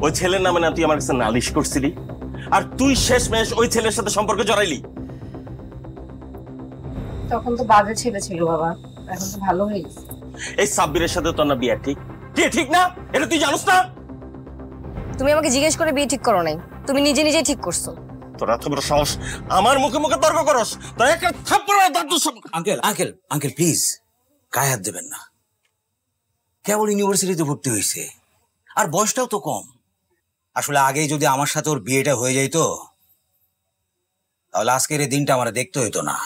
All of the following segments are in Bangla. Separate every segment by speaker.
Speaker 1: ওই ছেলের নামে না তুই আমার কাছে নালিশ করছিলি, আর তুই শেষমেশ ওই ছেলের সাথে সম্পর্ক জড়াইলি।
Speaker 2: তখন তো বাজে ছেলে ছিল বাবা, এখন তো ভালো হয়ে গেছে।
Speaker 1: এই সাব্বিরের সাথে তোর না বিয়ে ঠিক? ঠিক না? এটা তুই জানোস না?
Speaker 3: তুমি আমাকে জিজ্ঞেস করে বিয়ে ঠিক করো নাই, তুমি নিজে নিজেই ঠিক করছো।
Speaker 1: তোর এত বড় সাহস আমার মুখে মুখে তর্ক করস, তোর একটা থাপ্পড় দাঁত।
Speaker 4: আঙ্কেল আঙ্কেল আঙ্কেল প্লিজ গায়ে হাত দেবেন না। কেবল ইউনিভার্সিটিতে ভর্তি হয়েছে, আর বয়সটাও তো কম। আসলে আগেই যদি আমার সাথে ওর বিয়েটা হয়ে যাইতো তাহলে আজকের এই দিনটা আমরা দেখতে হইতো না।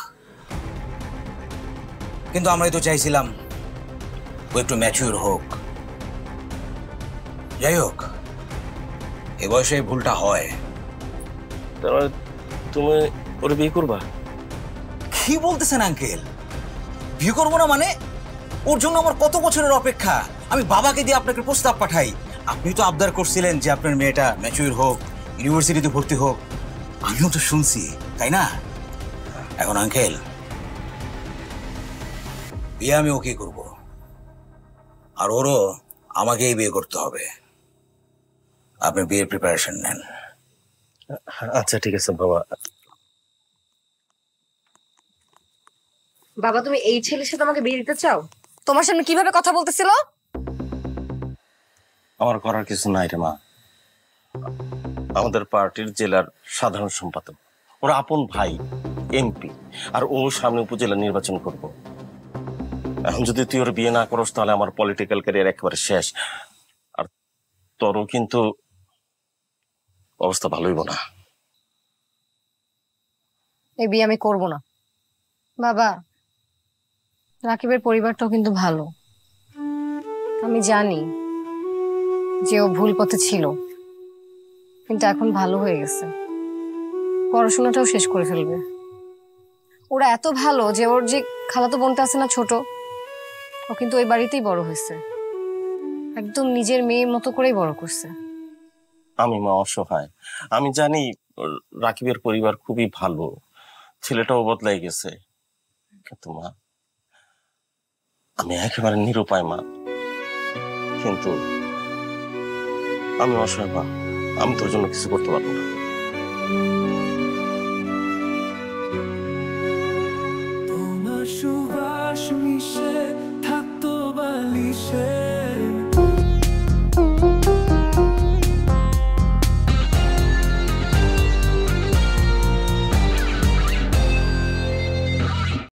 Speaker 4: কিন্তু আমরাই তো চাইছিলাম ও একটু ম্যাচিউর হোক। যাই হোক, এ বয়সে ভুলটা হয়।
Speaker 1: তুমি ওরে বিয়ে করবা?
Speaker 4: কি বলতেছেন আঙ্কেল? বিয়ে করবো না মানে? ওর জন্য আমার কত বছরের অপেক্ষা। আমি বাবাকে দিয়ে আপনাকে প্রস্তাব পাঠাই। আপনি তো আবদার করছিলেন যে আপনার মেয়েটা ম্যাচিউর হোক, ইউনিভার্সিটিতে ভর্তি হোক। আমিও তো শুনছি, তাই না? এখন আঙ্কেল, বিয়ে আমি ওকে করব, আর ওরও আমাকেই বিয়ে করতে হবে। আপনি বিয়ের প্রিপারেশন নেন।
Speaker 1: আচ্ছা ঠিক আছে বাবা।
Speaker 2: বাবা তুমি এই ছেলের সাথে আমাকে বিয়ে দিতে চাও?
Speaker 3: তোমার সামনে কিভাবে কথা বলতেছিল?
Speaker 1: আমার করার কিছু নাই রে মা। আমাদের পার্টির জেলার সাধারণ সম্পাদক, ওর আপন ভাই এমপি, আর ও সামনে উপজেলা নির্বাচন করব। এখন যদি তুই ওর বিয়ে না করস তাহলে আমার পলিটিক্যাল ক্যারিয়ার একেবারে শেষ। আর তোরও কিন্তু অবস্থা ভালো হইব না।
Speaker 3: এই বিয়ে আমি করব না বাবা। রাকিবের পরিবারটাও কিন্তু ভালো। আমি জানি যে ও ভুল পথে ছিল, কিন্তু এখন ভালো হয়ে গেছে, পড়াশোনাটাও শেষ করে ফেলবে। ওরা এত ভালো যে ওর যে খালাতো বোনটা আছে না ছোট, ও কিন্তু ওই বাড়িতেই বড় হয়েছে, একদম নিজের মেয়ের মতো করেই বড় করছে।
Speaker 1: আমি মা অসহায়, আমি জানি রাকিবের পরিবার খুবই ভালো, ছেলেটাও বদলাই গেছে, কিন্তু মা আমি একেবারে নিরুপায় মা। কিন্তু আমি অসহায় মা, আমি তোর জন্য কিছু করতে পারবো না।
Speaker 5: তোমার সুবাস মিশে থাকতো বালিশে।